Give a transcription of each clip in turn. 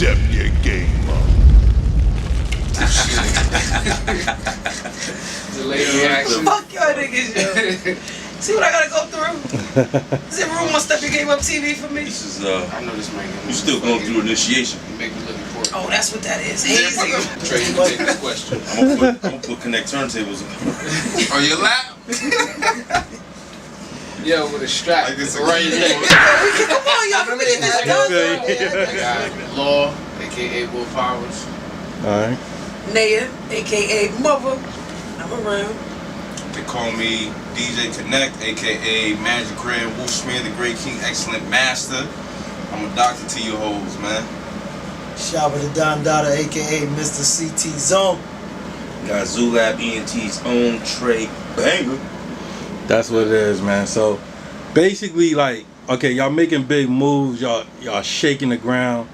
Step your game up. Delayed reaction. Fuck y'all niggas, yo. See what I gotta go through? Is it room on Step Your Game Up TV for me? This is I know this man. you still going through initiation. You make me look important. Oh, that's what that is. Hazing. Trey, you take this question. I'm gonna put Connect turntables on. On your lap? Yo, with a strap. Like it's right there. Come on, y'all. Can we get this done? I got Law, aka Will Powers. Alright. Naya, aka Mother. I'm around. They call me DJ Connect, aka Magic Grand Wolfsmere, the Great King, Excellent Master. I'm a doctor to your hoes, man. Shabba the Don Dada, aka Mr. CT Zone. Got Zulab ENT's own Trey Banger. That's what it is, man. So basically, like, okay, y'all making big moves, y'all shaking the ground.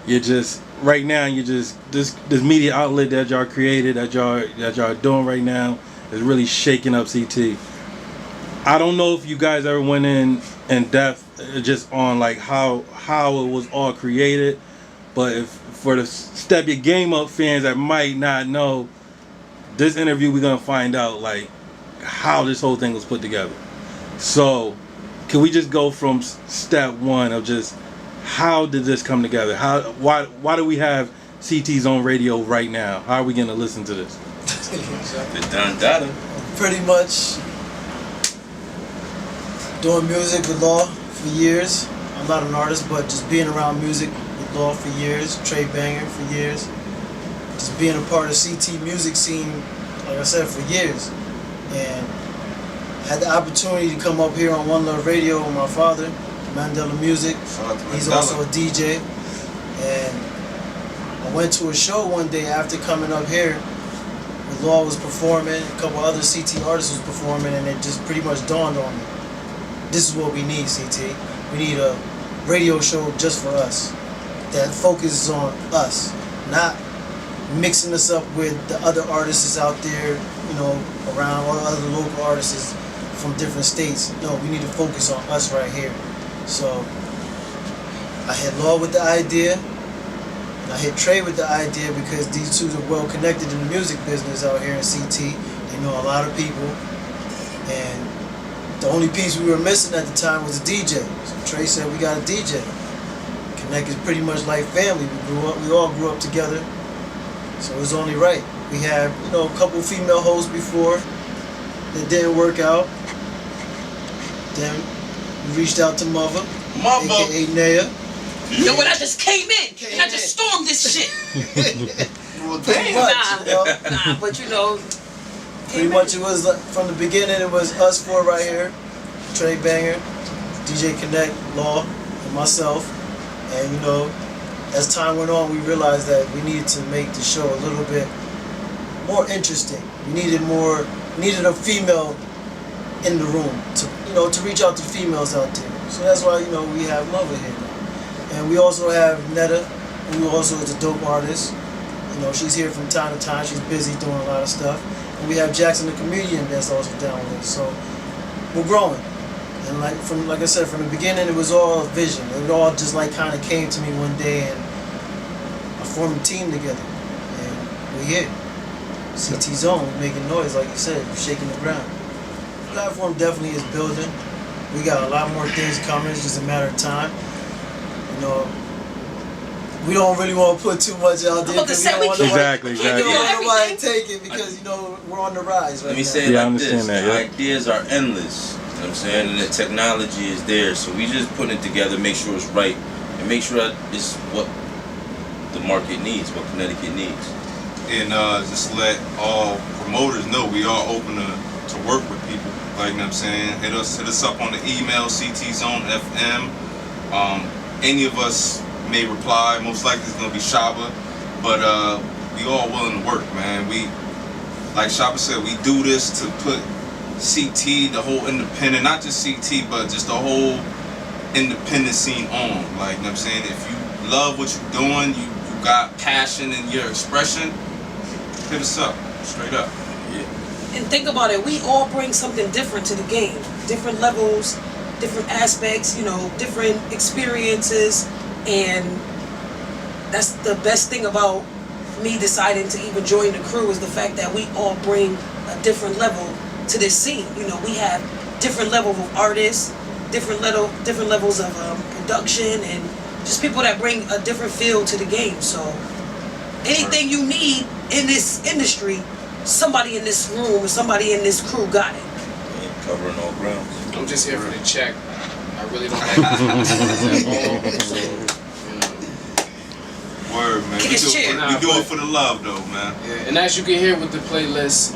You're just right now, you just this media outlet that y'all created, that y'all doing right now is really shaking up CT. I don't know if you guys ever went in depth just on like how it was all created, but if for the Step Your Game Up fans that might not know, this interview we're gonna find out like how this whole thing was put together. So can we just go from step one of just how did this come together? Why do we have CT's on radio right now? How are we gonna listen to this? The Don Dada. Pretty much doing music with Law for years. I'm not an artist, but just being around music with Law for years, Trey Banger for years. Just being a part of CT music scene, like I said, for years. And had the opportunity to come up here on One Love Radio with my father, Mandela Music. He's also a DJ. And I went to a show one day after coming up here. Law was performing, a couple other CT artists was performing, and it just pretty much dawned on me. This is what we need, CT. We need a radio show just for us that focuses on us, not mixing us up with the other artists out there, you know, around all the other local artists from different states. No, we need to focus on us right here. So I had Law with the idea. I hit Trey with the idea because these two are well connected in the music business out here in CT. They know a lot of people, and the only piece we were missing at the time was a DJ. So Trey said, "We got a DJ." Connect is pretty much like family. We all grew up together, so it was only right. We had, you know, a couple female hosts before that didn't work out. Then we reached out to Mother, aka Naya. Yo, when I just came in and I just stormed this shit. Well, pretty much, you know? Nah, but you know. Pretty much it was like, from the beginning it was us four right here. Trey Banger, DJ Connect, Law, and myself. And you know, as time went on we realized that we needed to make the show a little bit more interesting. We needed a female in the room to, you know, to reach out to females out there. So that's why, you know, we have Mother here now. And we also have Netta, who also is a dope artist. You know, she's here from time to time. She's busy doing a lot of stuff. And we have Jackson, the comedian, that's also down with us. So we're growing. And like I said, from the beginning, it was all a vision. It all just like kind of came to me one day, and I formed a team together. And we're here. CT Zone, we're making noise, like you said, we're shaking the ground. The platform definitely is building. We got a lot more things coming. It's just a matter of time. You know, we don't really want to put too much out there because we don't want exactly. nobody to take it because, you know, we're on the rise right now. Let me say it like this. That, the ideas are endless. You know what I'm saying? And the technology is there. So we just putting it together, make sure it's right, and make sure that it's what the market needs, what Connecticut needs. And just let all promoters know we are open to work with people. Like, you know what I'm saying? Hit us up on the email, ctzonefm. Any of us may reply. Most likely it's gonna be Shabba, but we all willing to work, man. We, like Shabba said, we do this to put CT, the whole independent, not just CT, but just the whole independent scene on. Like, you know what I'm saying? If you love what you're doing, you got passion in your expression, hit us up, straight up. Yeah. And think about it, we all bring something different to the game. Different levels, different aspects, you know, different experiences. And that's the best thing about me deciding to even join the crew is the fact that we all bring a different level to this scene. You know, we have different levels of artists, different levels of production, and just people that bring a different feel to the game. So anything you need in this industry, somebody in this room or somebody in this crew got it. Yeah, covering all grounds. I'm just here for the check. I really don't like this at all. So, you know. Word, man. Kick his chair. We do it for the love, though, man. Yeah, and as you can hear with the playlist,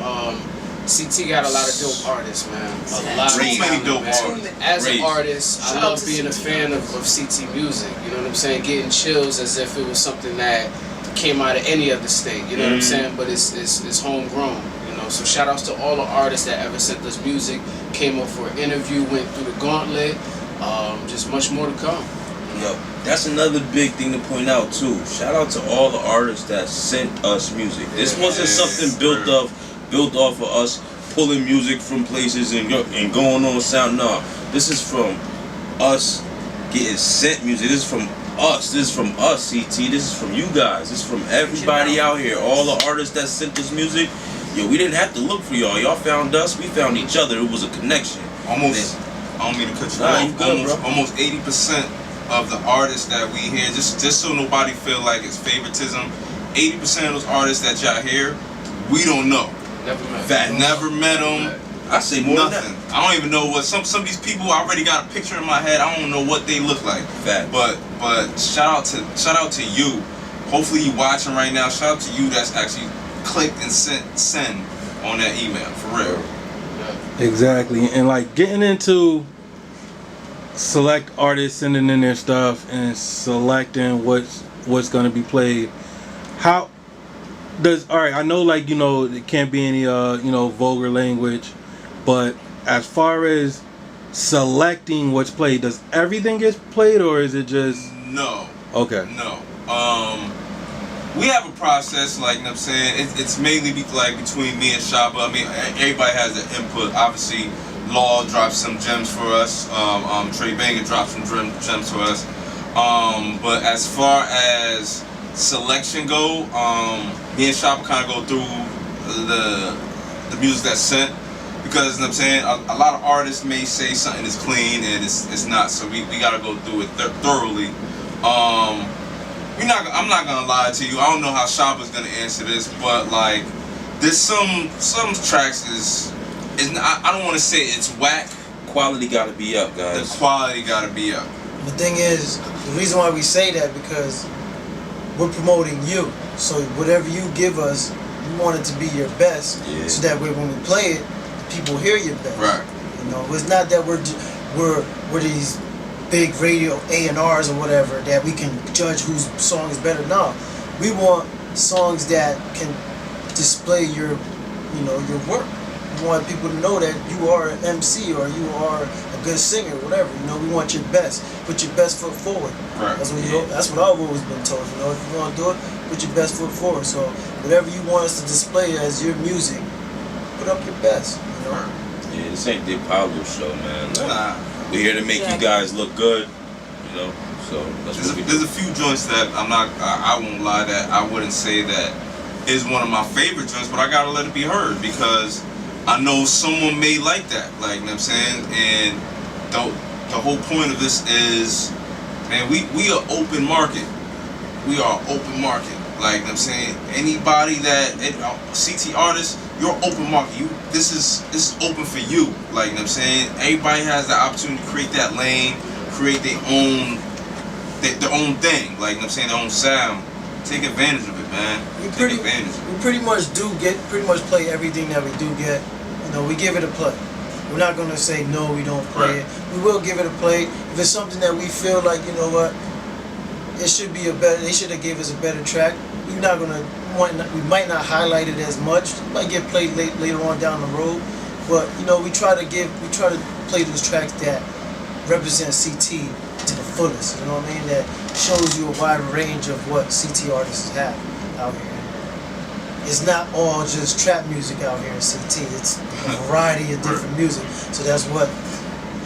CT got a lot of dope artists, man. A lot Too of many talent, dope man. artists. As an Great. artist, Shout I out love to being a CT. fan of CT music. You know what I'm saying? Getting chills as if it was something that came out of any other state. You know what I'm saying? But it's homegrown. You know, so shout outs to all the artists that ever sent us music, came up for an interview, went through the gauntlet. Just much more to come. Yo, that's another big thing to point out too. Shout out to all the artists that sent us music. This wasn't something built off of us pulling music from places and going on sound. No, this is from us getting sent music. This is from us. This is from us, CT. This is from you guys. This is from everybody out here. All the artists that sent us music. Yo, we didn't have to look for y'all. Y'all found us. We found each other. It was a connection. Almost, I don't mean to cut you Nah, you off. good, bro. Almost 80% of the artists that we hear, just so nobody feel like it's favoritism, 80% of those artists that y'all hear, we don't know. Never met. That never met them. I say more Nothing. than that. I don't even know what some of these people. I already got a picture in my head. I don't know what they look like. Fact. But shout out to you. Hopefully you watching right now. Shout out to you that's actually clicked and send on that email for real. Exactly, and like getting into select artists sending in their stuff and selecting what's gonna be played. How does all right? I know, like, you know, it can't be any vulgar language, but as far as selecting what's played, does everything get played or is it just No. okay? No. We have a process, like, you know what I'm saying? It's mainly between me and Shaba. I mean, everybody has their input. Obviously, Law drops some gems for us. Trey Banger drops some gems for us. But as far as selection go, me and Shaba kind of go through the music that's sent. Because, you know what I'm saying, a lot of artists may say something is clean and it's not. So we got to go through it thoroughly. I'm not gonna lie to you. I don't know how Shaba's gonna answer this, but like, there's some tracks is I don't want to say it's whack. Quality gotta be up, guys. The quality gotta be up. The thing is, the reason why we say that because we're promoting you. So whatever you give us, we want it to be your best, Yeah. so that way when we play it, people hear your best. Right. You know, it's not that we're these big radio A&Rs or whatever that we can judge whose song is better. No, we want songs that can display your work. We want people to know that you are an MC or you are a good singer, whatever. You know, we want your best. Put your best foot forward. Right. That's what I've always been told. You know, if you want to do it, put your best foot forward. So whatever you want us to display as your music, put up your best. You know. Yeah, this ain't the Apollo show, man. Like, Nah. we're here to make you guys look good, you know. So that's what we There's do. a few joints that I won't lie that I wouldn't say that is one of my favorite joints, but I gotta let it be heard because I know someone may like that, like, you know what I'm saying? And the whole point of this is, man, we are open market. We are open market. Like, you know what I'm saying? Anybody that, CT artists, you're open market. This is open for you. Like, you know what I'm saying? Everybody has the opportunity to create that lane, create their own thing. Like, you know what I'm saying? Their own sound. Take advantage of it, man. We Take advantage of it. We pretty much play everything that we do get. You know, we give it a play. We're not gonna say no, we don't play it. We will give it a play. If it's something that we feel like, you know what, it should be they should have gave us a better track. We might not highlight it as much. It might get played later on down the road. But you know, we try to play those tracks that represent CT to the fullest. You know what I mean? That shows you a wide range of what CT artists have out here. It's not all just trap music out here in CT. It's a variety of different music. So that's what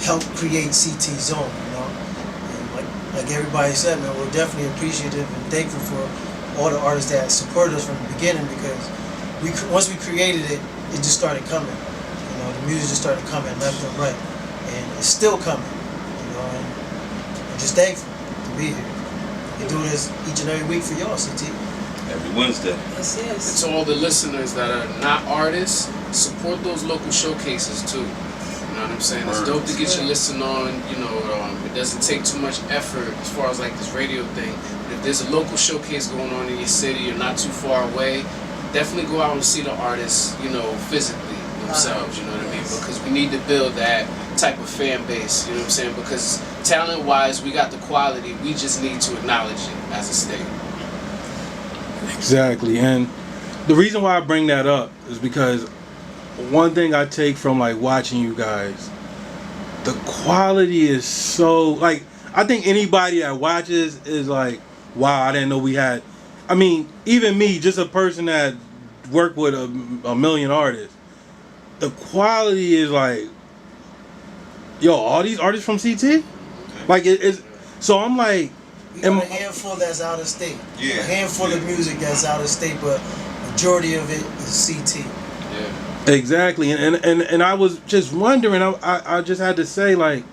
helped create CT Zone, you know? And like like everybody said, man, we're definitely appreciative and thankful for all the artists that supported us from the beginning, because once we created it, it just started coming. You know, the music just started coming left and right, and it's still coming. You know, and I'm just thankful to be here. We do this each and every week for y'all, CT. Every Wednesday. Yes, And yes. to all the listeners that are not artists, support those local showcases too. You know what I'm saying? It's dope to get your listen on. You know, it doesn't take too much effort as far as like this radio thing. But if there's a local showcase going on in your city, you're not too far away, definitely go out and see the artists, you know, physically themselves. You know what I mean? Because we need to build that type of fan base. You know what I'm saying? Because talent-wise, we got the quality. We just need to acknowledge it as a state. Exactly, and the reason why I bring that up is because one thing I take from like watching you guys, the quality is so like, I think anybody that watches is like, wow, I didn't know we had. I mean, even me, just a person that worked with a million artists, the quality is like, yo, all these artists from CT, like it's. So I'm like, We got a handful that's out of state. Yeah. A handful of music that's out of state, but majority of it is CT. Yeah. exactly, and I was just wondering. I just had to say, like,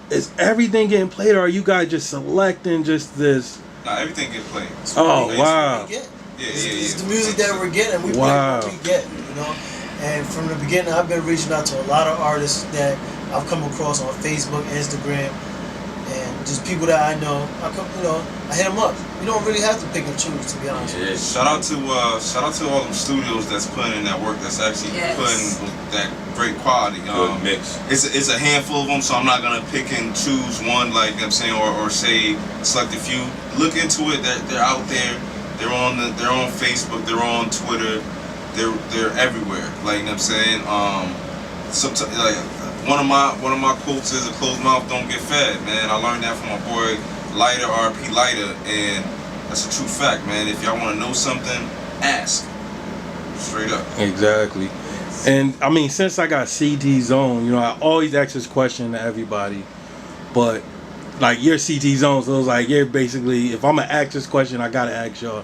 is everything getting played, or are you guys just selecting just this? Nah, everything get played. Oh, That's wow. what we get. Yeah, It's the music that we're getting. We Wow. play what we get, you know. And from the beginning, I've been reaching out to a lot of artists that I've come across on Facebook, Instagram, and just people that I know. I hit them up. You don't really have to pick and choose, to be honest. with you. Shout out to all them studios that's putting in that work, that's actually Yes. putting that great quality. Good mix. It's a handful of them, so I'm not gonna pick and choose one, like you know what I'm saying, or say select a few. Look into it. They're out there. They're on Facebook. They're on Twitter. They're everywhere. Like you know what I'm saying. Sometimes like one of my quotes is, "A closed mouth don't get fed." Man, I learned that from my boy Lighter, RP Lighter, and that's a true fact, man. If y'all want to know something, ask. Straight up. Exactly. And I mean, since I got CT Zone, you know, I always ask this question to everybody, but like you're CT Zone, so it's like you're basically, if I'm gonna ask this question, I gotta ask y'all,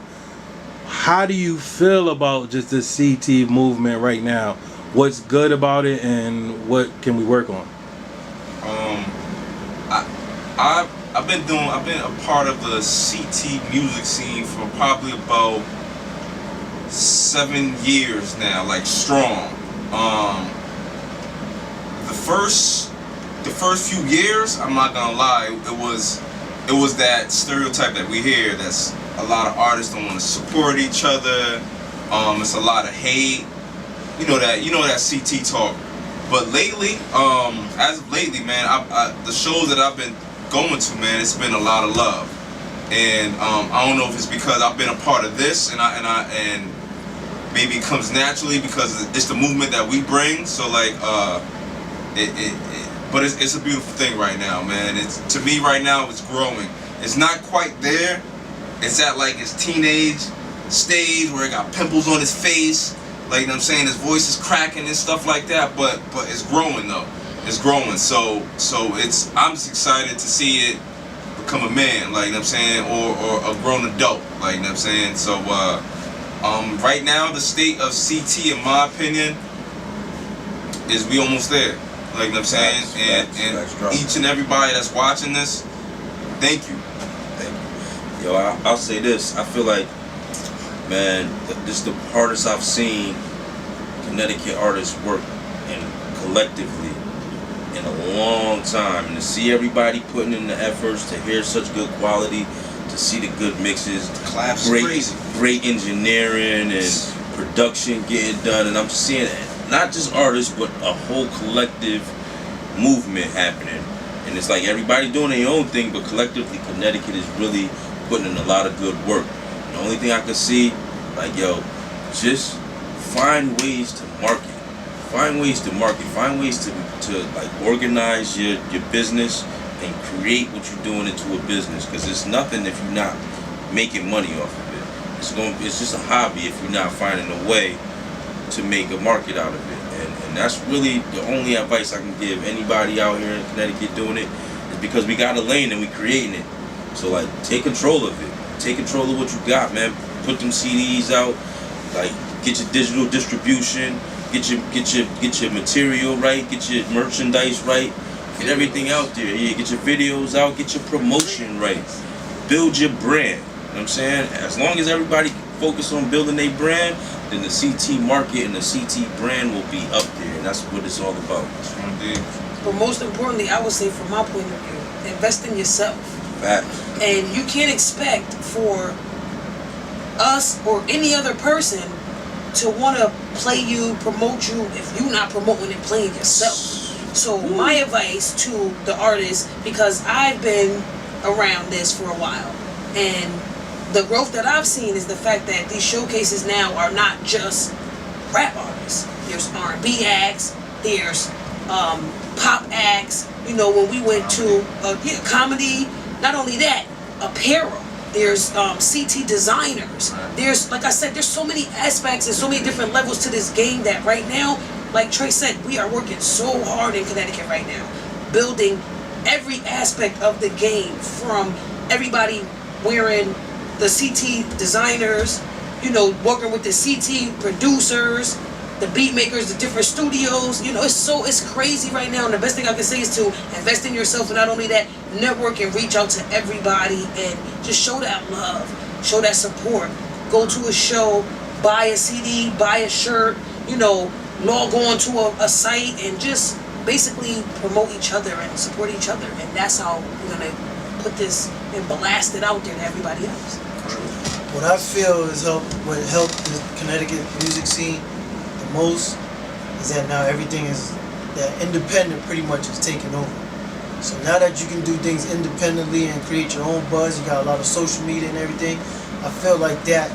how do you feel about just the CT movement right now? What's good about it, and what can we work on? I've been a part of the CT music scene for probably about 7 years now, like strong. The first few years, I'm not gonna lie, it was that stereotype that we hear. That's a lot of artists don't want to support each other. It's a lot of hate. You know that CT talk. But lately, as of lately, man, the shows that I've been going to, man, it's been a lot of love. And I don't know if it's because I've been a part of this, and maybe it comes naturally because it's the movement that we bring. So like, but it's a beautiful thing right now, man. To me right now, it's growing. It's not quite there. It's at like its teenage stage where it got pimples on his face. Like, you know what I'm saying, his voice is cracking and stuff like that. But it's growing though. It's growing. So I'm just excited to see it become a man, like you know what I'm saying, or a grown adult, like you know what I'm saying. So right now the state of CT, in my opinion, is we almost there, like you know what I'm saying. And each and everybody that's watching this, thank you. Yo, I'll say this. I feel like, man, this is the hardest I've seen Connecticut artists work collectively in a long time. And to see everybody putting in the efforts, to hear such good quality, to see the good mixes, Claps great engineering and production getting done. And I'm seeing not just artists, but a whole collective movement happening. And it's like everybody doing their own thing, but collectively Connecticut is really putting in a lot of good work. The only thing I can see, like, yo, just find ways to market. Find ways to like organize your business and create what you're doing into a business. Because it's nothing if you're not making money off of it. It's just a hobby if you're not finding a way to make a market out of it. And that's really the only advice I can give anybody out here in Connecticut doing it, is because we got a lane and we creating it. So like, take control of it. Take control of what you got, man. Put them CDs out. Like, get your digital distribution. Get your material right. Get your merchandise right. Get everything out there. Yeah, get your videos out. Get your promotion right. Build your brand. You know what I'm saying? As long as everybody focus on building their brand, then the CT market and the CT brand will be up there. And that's what it's all about. Indeed. But most importantly, I would say from my point of view, invest in yourself. Facts. And you can't expect for us or any other person to want to play you, promote you, if you're not promoting and playing yourself. So my advice to the artists, because I've been around this for a while, and the growth that I've seen is the fact that these showcases now are not just rap artists. There's R&B acts, there's pop acts. You know, when we went to comedy, not only that, apparel. There's CT designers. There's, like I said, there's so many aspects and so many different levels to this game that right now, like Trey said, we are working so hard in Connecticut right now, building every aspect of the game, from everybody wearing the CT designers, you know, working with the CT producers, the beat makers, the different studios. You know, it's crazy right now, and the best thing I can say is to invest in yourself, and not only that, network and reach out to everybody and just show that love, show that support. Go to a show, buy a CD, buy a shirt, you know, log on to a site and just basically promote each other and support each other. And that's how we're gonna put this and blast it out there to everybody else. What I feel is what helped the Connecticut music scene the most is that now everything is, that independent pretty much is taking over. So now that you can do things independently and create your own buzz, you got a lot of social media and everything, I feel like that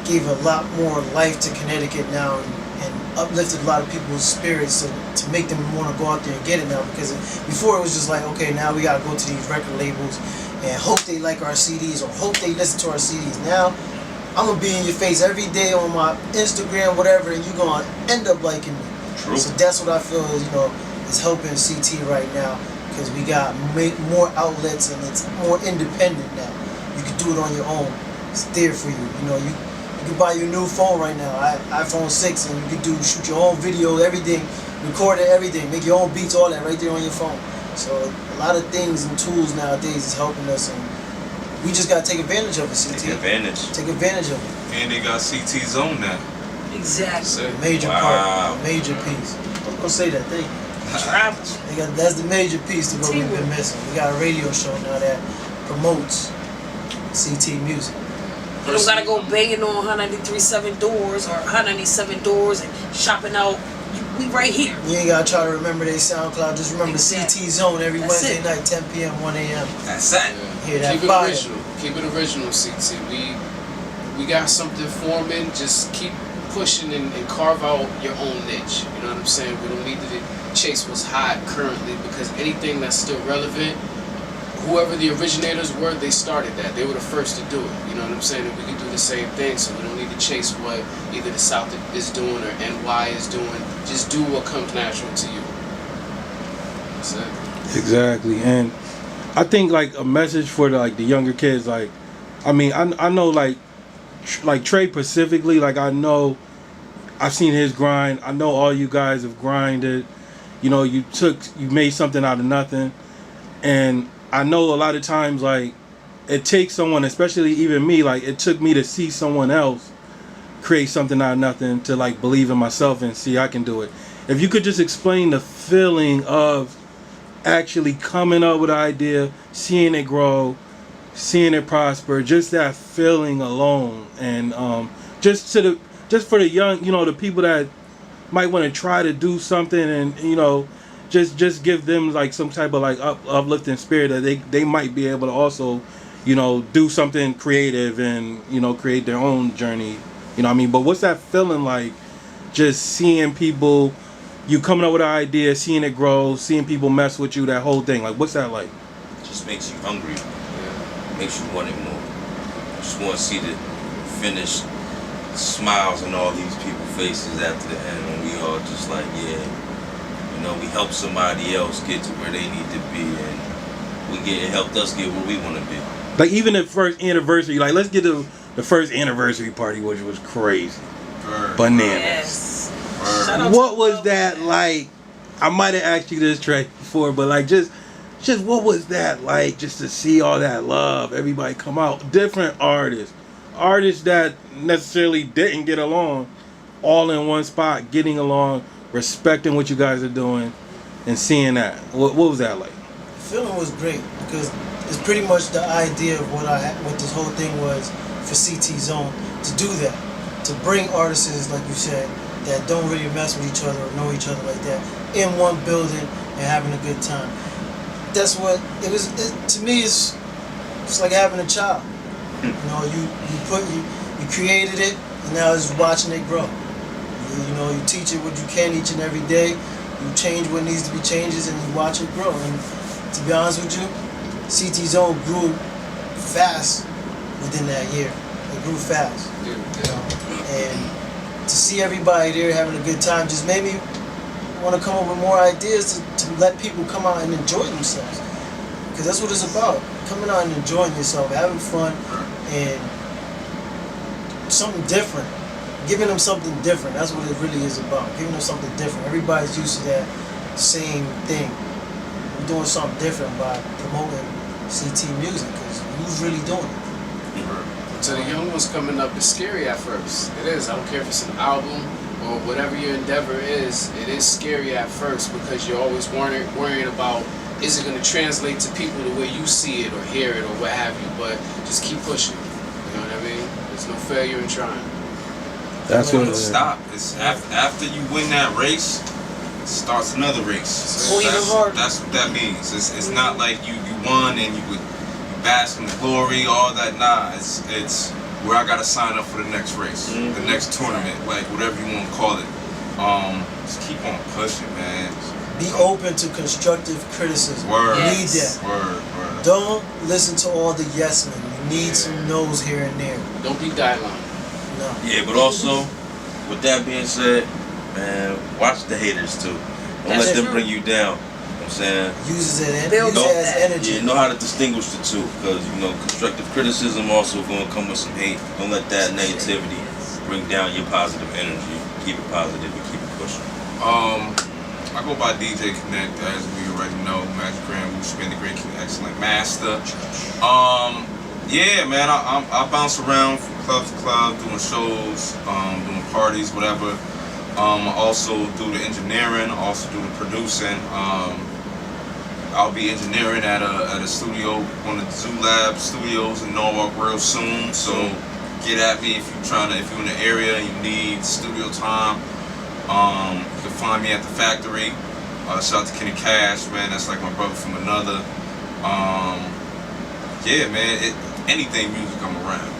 gave a lot more life to Connecticut now, and uplifted a lot of people's spirits to make them want to go out there and get it now. Because before it was just like, okay, now we got to go to these record labels and hope they like our CDs or hope they listen to our CDs. Now, I'm going to be in your face every day on my Instagram, whatever, and you're going to end up liking me. True. So that's what I feel is, is helping CT right now, because we got more outlets and it's more independent now. You can do it on your own. It's there for you. You can buy your new phone right now, iPhone 6, and you can shoot your own video, everything, record it, everything, make your own beats, all that right there on your phone. So a lot of things and tools nowadays is helping us, and we just gotta take advantage of it. CT. Take advantage. Take advantage of it. And they got CT Zone now. Exactly. A major part, a major piece. I was gonna say that. Thank you. That's the major piece to what we've been missing. We got a radio show now that promotes CT music. You don't gotta go banging on 193.7 doors or 197 doors and shopping out. We right here. You ain't gotta try to remember their SoundCloud. Just remember CT Zone every Wednesday night, 10 p.m., 1 a.m. That's it. Hear that Keep it fire. original. Keep it original, CT. We got something forming. Just keep pushing and carve out your own niche. You know what I'm saying? We don't need to chase what's hot currently, because anything that's still relevant, whoever the originators were, they started that. They were the first to do it. You know what I'm saying? And we can do the same thing, so we don't need to chase what either the South is doing or NY is doing. Just do what comes natural to you. That's it. Exactly. And I think like a message for the younger kids, I know like Trey specifically, I know I've seen his grind. I know all you guys have grinded. You made something out of nothing. And I know a lot of times, it takes someone, especially even me, it took me to see someone else create something out of nothing to, believe in myself and see I can do it. If you could just explain the feeling of actually coming up with an idea, seeing it grow, seeing it prosper, just that feeling alone. And just for the young, the people that might want to try to do something, and, just give them some type of uplifting spirit that they might be able to also, do something creative and, create their own journey. But what's that feeling like, just seeing people, you coming up with an idea, seeing it grow, seeing people mess with you, that whole thing? What's that like? It just makes you hungry. It makes you want it more. You just want to see the finished smiles on all these people's faces after the end, when we all just we help somebody else get to where they need to be, and it helped us get where we want to be. Like even the first anniversary, like let's get to the first anniversary party, which was crazy, bananas. Yes. Shout out What to was Love. that like? I might have asked you this track before, but like just what was that like? Just to see all that love, everybody come out, different artists that necessarily didn't get along, all in one spot, getting along, respecting what you guys are doing, and seeing that. What was that like? The feeling was great because it's pretty much the idea of what this whole thing was for CT Zone, to do that, to bring artists, like you said, that don't really mess with each other or know each other like that in one building and having a good time. That's what it was. To me, it's like having a child. You know, you created it, and now it's watching it grow. You know, you teach it what you can each and every day. You change what needs to be changes, and you watch it grow. And to be honest with you, CT Zone grew fast within that year. It grew fast. You know? And to see everybody there having a good time just made me want to come up with more ideas to let people come out and enjoy themselves. Because that's what it's about. Coming out and enjoying yourself, having fun, and something different. Giving them something different. That's what it really is about. Giving them something different. Everybody's used to that same thing. We're doing something different by promoting CT music, because who's really doing it? So the young ones coming up is scary at first. It is. I don't care if it's an album or whatever your endeavor is. It is scary at first because you're always worrying about, is it going to translate to people the way you see it or hear it or what have you. But just keep pushing. You know what I mean? There's no failure in trying. That's what it is. Stop. It's after you win that race, it starts another race. So even that's, harder. that's what that means. It's not like you won and you bask in the glory, all that. Nah, it's where I gotta sign up for the next race, the next tournament, like whatever you want to call it. Just keep on pushing, man. Be open to constructive criticism. Word. You need that. Word. Don't listen to all the yes men. You need some no's here and there. Don't be guideline. No. Yeah, but also, with that being said, man, watch the haters too. Don't That's let them true. bring you down. You know what I'm saying? Uses it, Build use it as that. energy. Yeah, know how to distinguish the two, because you know constructive criticism also going to come with some hate. Don't let that negativity bring down your positive energy. Keep it positive and keep it pushing. I go by DJ Connect, as we already know. Magic Grand, we spin the great king, excellent master. Yeah, man, I bounce around from club to club, doing shows, doing parties, whatever. I also do the engineering, also do the producing. I'll be engineering at a studio, one of the Zoo Lab studios in Norwalk real soon. So get at me if you're in the area and you need studio time. You can find me at the factory. Shout out to Kenny Cash, man. That's like my brother from another. Yeah, man. Anything music, I'm around.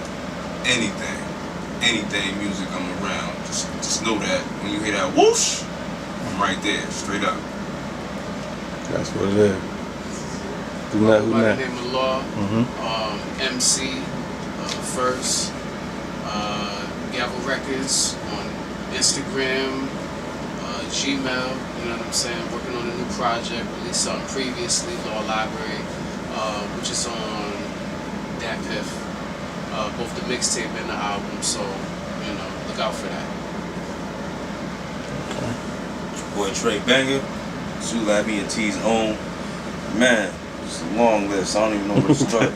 Anything music, I'm around. Just know that when you hear that whoosh, I'm right there, straight up. That's what it is. Who By that? the name of Law, Mm-hmm. MC, First, Gavel Records on Instagram, Gmail, you know what I'm saying? Working on a new project, released something previously, Law Library, which is on Dat Piff, both the mixtape and the album, so, you know, look out for that. Boy Trey Banger, Zoo Lab E&T's own. Man, it's a long list. I don't even know where to start.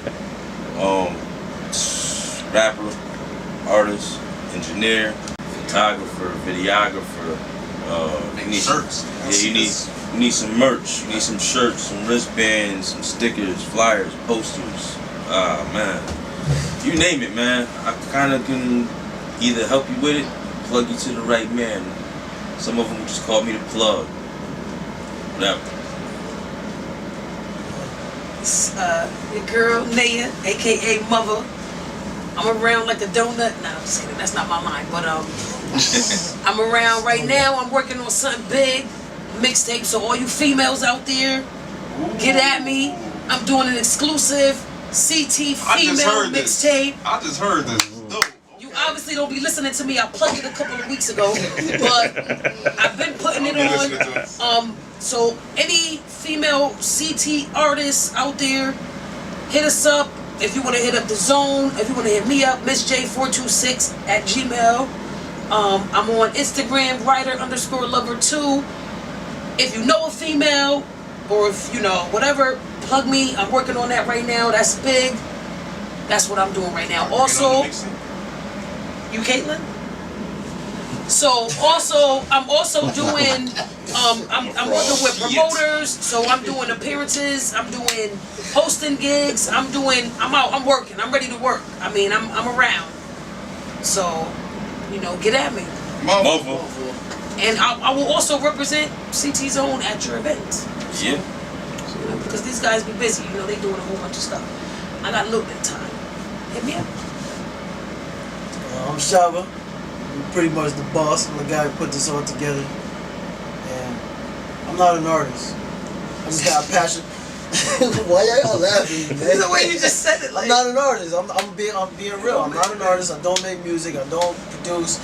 Rapper, artist, engineer, photographer, videographer. Make shirts. Yeah, you need some merch. You need some shirts, some wristbands, some stickers, flyers, posters. Man, you name it, man. I kind of can either help you with it, plug you to the right man. Some of them just call me the plug. Whatever. It's your girl Naya, aka Mother. I'm around like a donut. Nah, I'm just kidding. That's not my line. But I'm around right now. I'm working on something big, mixtape. So all you females out there, get at me. I'm doing an exclusive CT female mixtape. I just heard this. Dope. You obviously don't be listening to me. I plugged it a couple of weeks ago, but I've been putting it on. So any female CT artists out there, hit us up. if you want to hit up the zone, if you want to hit me up, MissJ426@gmail. I'm on Instagram, writer_lover2. If you know a female, or if you know whatever, plug me. I'm working on that right now. That's big. That's what I'm doing right now. Also, you Caitlin? So also, I'm also doing, I'm working with promoters. So I'm doing appearances. I'm doing hosting gigs. I'm out. I'm working. I'm ready to work. I mean, I'm around. So, you know, get at me. Mother. And I will also represent CT Zone at your events. So, Yeah. You know, because these guys be busy. You know, they doing a whole bunch of stuff. I got a little bit of time. Hit me up. I'm Shaba. I'm pretty much the boss. I'm the guy who put this all together. And I'm not an artist. I just got a passion. Why y'all laughing, man? The way you just said it, like I'm not an artist. I'm being real. I'm not an artist. I don't make music. I don't produce.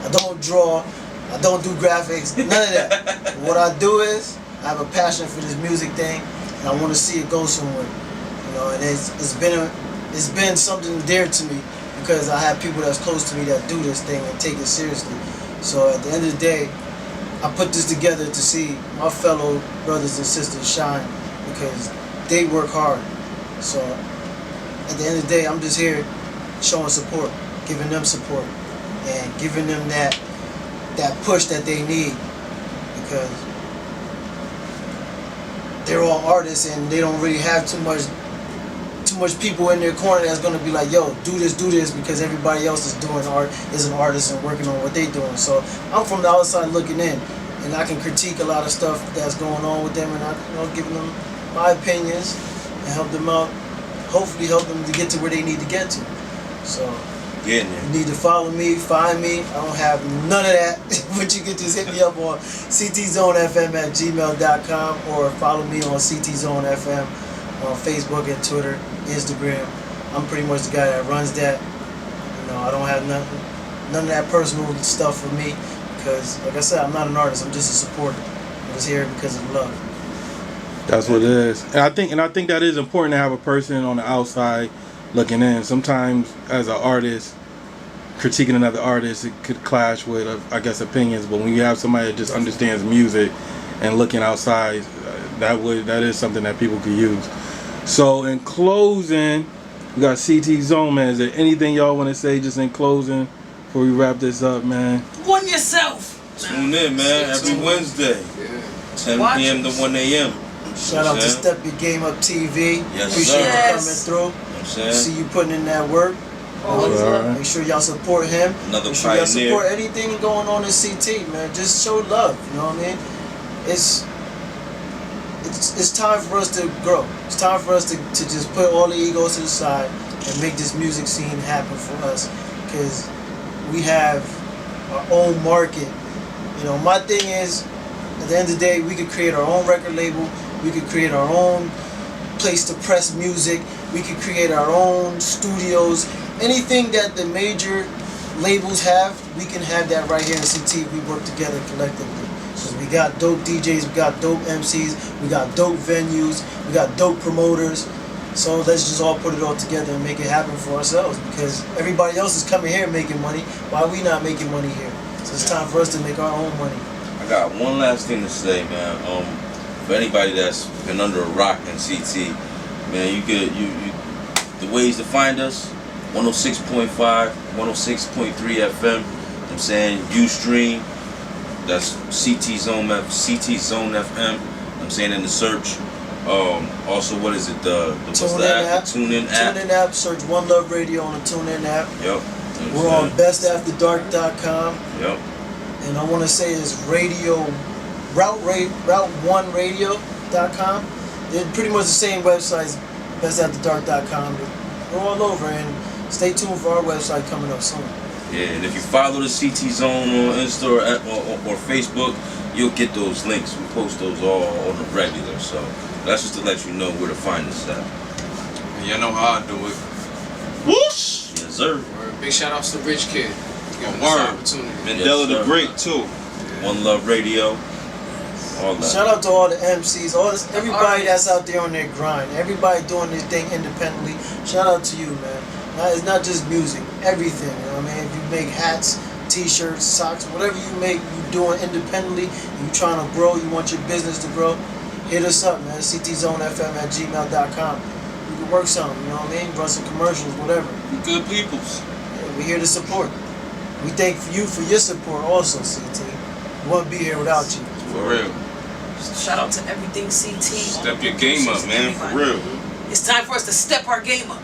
I don't draw. I don't do graphics. None of that. What I do is I have a passion for this music thing, and I want to see it go somewhere. You know, and it's been something dear to me because I have people that's close to me that do this thing and take it seriously. So at the end of the day, I put this together to see my fellow brothers and sisters shine because they work hard. So at the end of the day, I'm just here showing support, giving them support, and giving them that push that they need because they're all artists and they don't really have too much people in their corner that's gonna be like, yo, do this because everybody else is doing art, is an artist and working on what they doing. So I'm from the outside looking in, and I can critique a lot of stuff that's going on with them, and I, you know, giving them my opinions and help them out. Hopefully, help them to get to where they need to get to. So Yeah, you need to follow me, find me. I don't have none of that, but you can just hit me up on ctzonefm@gmail.com or follow me on ctzonefm on Facebook and Twitter, Instagram. I'm pretty much the guy that runs that. You know, I don't have none of that personal stuff for me because, like I said, I'm not an artist. I'm just a supporter. I'm just here because of love. That's what it is. And I think that is important to have a person on the outside looking in. Sometimes as an artist, critiquing another artist, it could clash with, I guess, opinions. But when you have somebody that just understands music and looking outside, that is something that people could use. So in closing, we got CT Zone, man. Is there anything y'all want to say just in closing before we wrap this up, man? One yourself. Tune in, man, every Wednesday, 10 p.m. to 1 a.m. Shout out to Step Your Game Up TV. Yes, Appreciate sir. you coming through. You know what I'm saying? See you putting in that work. Always love. Make sure y'all support him. Another Make sure y'all pioneer. support anything going on in CT, man. Just show love. You know what I mean? It's time for us to grow. It's time for us to just put all the egos to the side and make this music scene happen for us. Because we have our own market. You know, my thing is, at the end of the day, we could create our own record label. We could create our own place to press music. We could create our own studios. Anything that the major labels have, we can have that right here in CT if we work together collectively. So we got dope DJs, we got dope MCs, we got dope venues, we got dope promoters. So let's just all put it all together and make it happen for ourselves because everybody else is coming here making money. Why are we not making money here? So it's time for us to make our own money. I got one last thing to say, man. For anybody that's been under a rock in CT, man, the ways to find us, 106.5, 106.3 FM. I'm saying Ustream, that's CT Zone FM. I'm saying in the search. Also, what is it? What's the app? The TuneIn app. TuneIn app. Search One Love Radio on the TuneIn app. Yep. We're on bestafterdark.com. Yep. And I want to say it's route1radio.com. They're pretty much the same websites, bestafterdark.com. We're all over, and stay tuned for our website coming up soon. Yeah, and if you follow the CT Zone on Insta or Facebook, you'll get those links. We post those all on the regular, so that's just to let you know where to find us at. And you know how I do it. Whoosh! Yes, sir. Big shout outs to Rich Kid. Giving us Word. the opportunity. Mandela Yes, the sir. Great too. One Love Radio. All that. Shout out to all the MCs, everybody that's out there on their grind, everybody doing their thing independently. Shout out to you, man. Now, it's not just music, everything. You know what I mean? If you make hats, t-shirts, socks, whatever you make, you doing independently. You trying to grow, you want your business to grow. Hit us up, man. ctzonefm@gmail.com. We can work something. You know what I mean? Run some commercials, whatever. We good peoples. Yeah, we're here to support. We thank you for your support also, CT. We wouldn't be here without you. For real. Shout out to everything CT. Step your game up, man. For real. It's time for us to step our game up.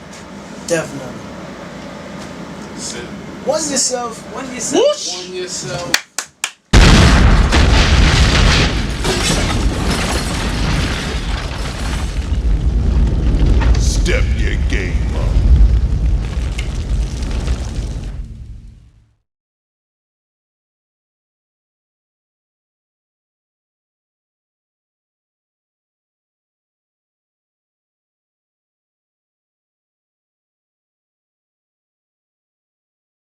Definitely. That's it. One yourself. One yourself. On yourself.